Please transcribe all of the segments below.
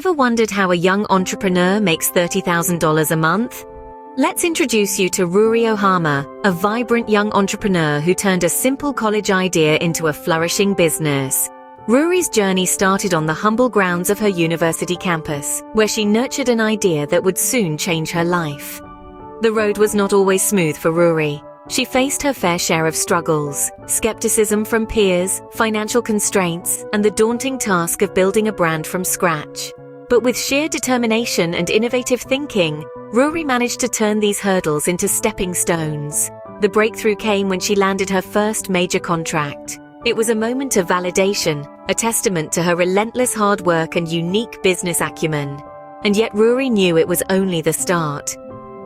Ever wondered how a young entrepreneur makes $30,000 a month? Let's introduce you to Ruri Ohama, a vibrant young entrepreneur who turned a simple college idea into a flourishing business. Ruri's journey started on the humble grounds of her university campus, where she nurtured an idea that would soon change her life. The road was not always smooth for Ruri. She faced her fair share of struggles, skepticism from peers, financial constraints, and the daunting task of building a brand from scratch. But with sheer determination and innovative thinking, Ruri managed to turn these hurdles into stepping stones. The breakthrough came when she landed her first major contract. It was a moment of validation, a testament to her relentless hard work and unique business acumen. And yet Ruri knew it was only the start.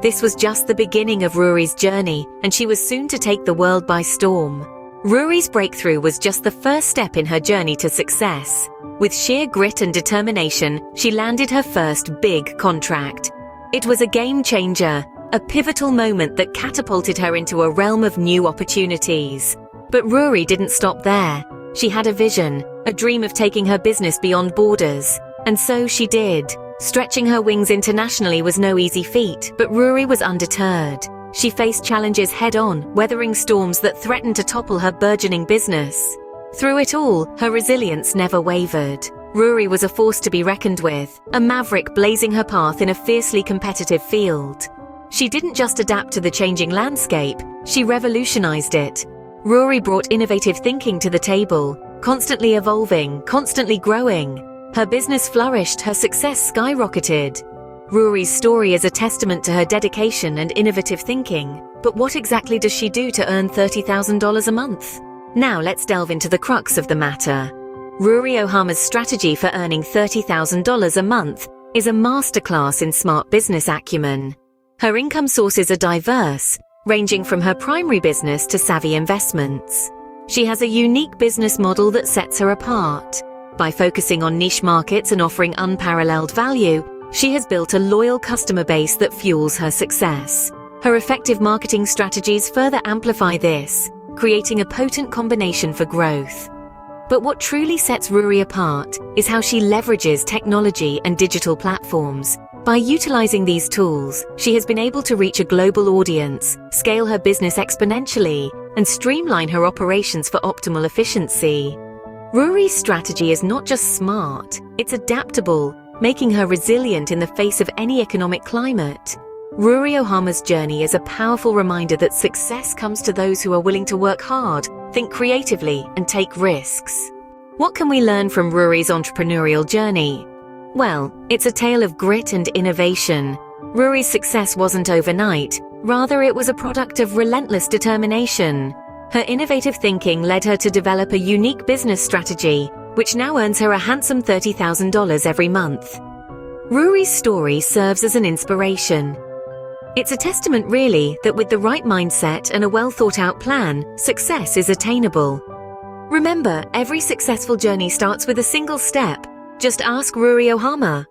This was just the beginning of Ruri's journey, and she was soon to take the world by storm. Ruri's breakthrough was just the first step in her journey to success. With sheer grit and determination, she landed her first big contract. It was a game changer, a pivotal moment that catapulted her into a realm of new opportunities. But Ruri didn't stop there. She had a vision, a dream of taking her business beyond borders. And so she did. Stretching her wings internationally was no easy feat, but Ruri was undeterred. She faced challenges head-on, weathering storms that threatened to topple her burgeoning business. Through it all, her resilience never wavered. Ruri was a force to be reckoned with, a maverick blazing her path in a fiercely competitive field. She didn't just adapt to the changing landscape, she revolutionized it. Ruri brought innovative thinking to the table, constantly evolving, constantly growing. Her business flourished, her success skyrocketed. Ruri's story is a testament to her dedication and innovative thinking. But what exactly does she do to earn $30,000 a month? Now let's delve into the crux of the matter. Ruri Ohama's strategy for earning $30,000 a month is a masterclass in smart business acumen. Her income sources are diverse, ranging from her primary business to savvy investments. She has a unique business model that sets her apart. By focusing on niche markets and offering unparalleled value, she has built a loyal customer base that fuels her success. Her effective marketing strategies further amplify this, creating a potent combination for growth. But what truly sets Ruri apart is how she leverages technology and digital platforms. By utilizing these tools, she has been able to reach a global audience, scale her business exponentially, and streamline her operations for optimal efficiency. Ruri's strategy is not just smart, it's adaptable, making her resilient in the face of any economic climate. Ruri Ohama's journey is a powerful reminder that success comes to those who are willing to work hard, think creatively, and take risks. What can we learn from Ruri's entrepreneurial journey? Well, it's a tale of grit and innovation. Ruri's success wasn't overnight, rather it was a product of relentless determination. Her innovative thinking led her to develop a unique business strategy, which now earns her a handsome $30,000 every month. Ruri's story serves as an inspiration. It's a testament, really, that with the right mindset and a well-thought-out plan, success is attainable. Remember, every successful journey starts with a single step. Just ask Ruri Ohama.